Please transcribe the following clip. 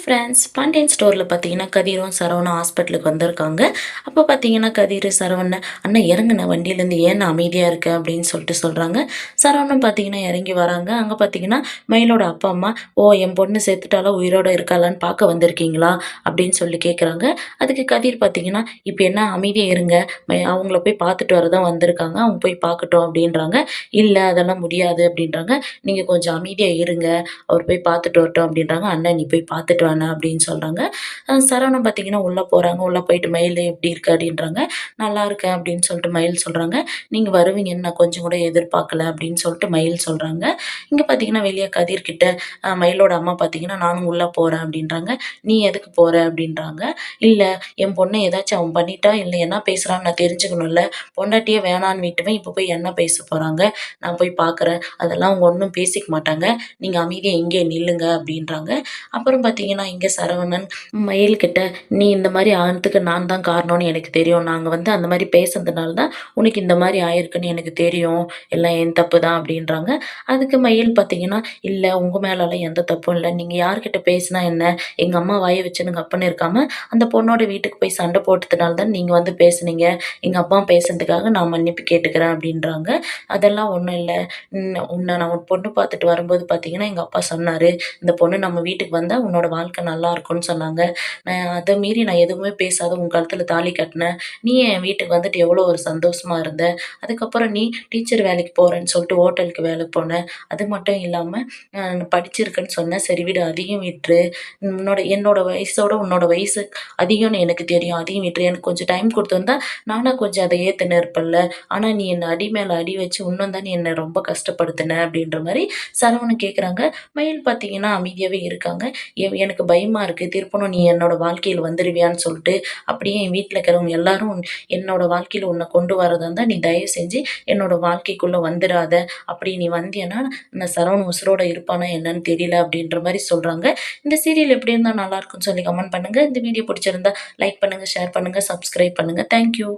Friends, Pandian ஸ்டோர்ல பார்த்தீங்கன்னா, கதிரும், சரவணும் ஹாஸ்பிட்டலுக்கு வந்திருக்காங்க. அப்போ பார்த்தீங்கன்னா, கதிர், சரவணன், "அண்ணா இறங்குண்ண வண்டியிலேருந்து. ஏண்ணா அமைதியா இருக்க?" அப்படின்னு சொல்லிட்டு சொல்றாங்க. சரவணன் பார்த்தீங்கன்னா, இறங்கி வராங்க. அங்க பார்த்தீங்கன்னா, மயிலோட அப்பா, அம்மா, "ஓ! என் பொண்ணு செத்துட்டாளா? உயிரோட இருக்காளான்னு பார்க்க வந்திருக்கீங்களா?" அப்படின்னு சொல்லி கேட்குறாங்க. அதுக்கு கதிர் பார்த்தீங்கன்னா, "இப்ப என்ன அமைதியா இருங்க. அவங்கள போய் பார்த்துட்டு வர தான் வந்திருக்காங்க. அவங்க போய் பார்க்கட்டும்." அப்படின்றாங்க. "இல்ல, அதெல்லாம் முடியாது." அப்படின்றாங்க. "நீங்க கொஞ்சம் அமைதியா இருங்க. அவர் போய் பார்த்துட்டு வரட்டும்." அப்படின்றாங்க. "அண்ணன் நீ போய் பார்த்துட்டு வாண்ணா" அப்படின்னு சொல்றாங்க. சரவணன் பார்த்தீங்கன்னா உள்ள போறாங்க. உள்ள போயிட்டு "மயில் எப்படி இருக்க?" அப்படின்றாங்க. "நல்லா இருக்கேன்" அப்படின்னு சொல்லிட்டு மயில் சொல்றாங்க. "நீங்க வருவீங்கன்னு நான் கொஞ்சம் கூட எதிர்பார்க்கல" அப்படின்னு சொல்லிட்டு மயில் சொல்றாங்க. இங்க பார்த்தீங்கன்னா வெளிய கதிர் கிட்ட மயிலோட அம்மா பார்த்தீங்கன்னா, "நானும் உள்ள போறேன்" அப்படின்றாங்க. "நீ எதுக்கு போற?" அப்படின்றாங்க. "இல்ல, என் பொண்ண ஏதாச்சும் அவன் பண்ணிட்டா, இல்ல என்ன பேசுறான்னு நான் தெரிஞ்சுக்கணும்ல. பொண்டாட்டியே வேணான்னு விட்டுவேன். இப்ப போய் என்ன பேச போறாங்க? நான் போய் பார்க்குறேன். அதெல்லாம் அவங்க ஒண்ணும் பேசிக்க மாட்டாங்க. நீங்க அமைதியா இங்கேயே நில்லுங்க" அப்படின்றாங்க. அப்புறம் பார்த்தீங்கன்னா, இங்க சரவணன் மயில்கிட்ட, "நீ இந்த மாரி ஆனதுக்கு நான் தான் காரணம்னு எனக்கு தெரியும். நாங்க வந்து அந்த மாரி பேசுனதுனால தான் உனக்கு இந்த மாரி ஆயிருக்குன்னு எனக்கு தெரியும். எல்லாம் என் தப்பு தான்" அப்படின்றாங்க. அதுக்கு மயில் பார்த்தீங்கன்னா, "இல்ல, உங்க மேலலாம் எந்த தப்பும் இல்ல. நீங்க யார்கிட்ட பேசினா என்ன? எங்க அம்மா வாய வச்சுன்னு கப்புன்னு இருக்காம, அந்த பொண்ணோட வீட்டுக்கு போய் சண்டை போட்டதுனால தான் நீங்க வந்து பேசுனீங்க. எங்க அப்பா பேசுனதுக்காக நான் மன்னிப்பு கேட்டுக்கிறேன்" அப்படின்றாங்க. "அதெல்லாம் ஒண்ணும் இல்ல. உன்ன நான் ஒரு பொண்ணு பார்த்துட்டு வரும்போது பார்த்தீங்கன்னா, எங்க அப்பா சொன்னாரு. இந்த பொண்ணு நம்ம வீட்டுக்கு வந்தா உன்னோட வாழ்க்கை நல்லா இருக்கும்னு சொன்னாங்க. அத மீறி நான் எதுவுமே பேசாத உன் கழுத்துல தாலி கட்டினேன். நீ என் வீட்டுக்கு வந்துட்டு எவ்வளோ ஒரு சந்தோஷமா இருந்த. அதுக்கப்புறம் நீ டீச்சர் வேலைக்கு போறேன்னு சொல்லிட்டு ஹோட்டலுக்கு வேலைக்கு போன. அது மட்டும் இல்லாம படிச்சிருக்கேன்னு சொன்ன. சரி விடு, அதையும் விட்டுரு. என்னோட வயசோட உன்னோட வயசு அதிகம்னு எனக்கு தெரியும். அதையும் விட்டுரு. எனக்கு கொஞ்சம் டைம் குடுத்திருந்தா நானா கொஞ்சம் அத ஏத்துன்னு இருப்பேன்ல. ஆனா நீ என்ன அடி மேல அடி வச்சு இன்னும் தான் நீ என்ன ரொம்ப கஷ்டப்படுத்துன" அப்படின்ற மாரி சரவணன் கேட்குறாங்க. மயில் பார்த்தீங்கன்னா அமைதியாவே இருக்காங்க. எனக்கு பயமா இருக்கு. திருப்பணும் நீ என்னோட வாழ்க்கையில வந்துருவியான்னு சொல்ட்டு, அப்படியே என் வீட்ல இருக்கிறவங்க எல்லாரும் என்னோட வாழ்க்கையில உன்ன கொண்டு வரதா இருந்தா, நீ தயவு செஞ்சு என்னோட வாழ்க்கைக்குள்ள வந்துராத. அப்படி நீ வந்தீயன்னா, நான் சரவணன் உசுரோட இருப்பானா என்னன்னு தெரியல அப்படின்ற மாரி சொல்றாங்க. இந்த சீரியல் எப்படி இருந்தா நல்லாருக்கும்னு சொல்லி கமெண்ட் பண்ணுங்க. இந்த வீடியோ பிடிச்சிருந்தா லைக் பண்ணுங்க, ஷேர் பண்ணுங்க, சப்ஸ்கிரைப் பண்ணுங்க. Thank you.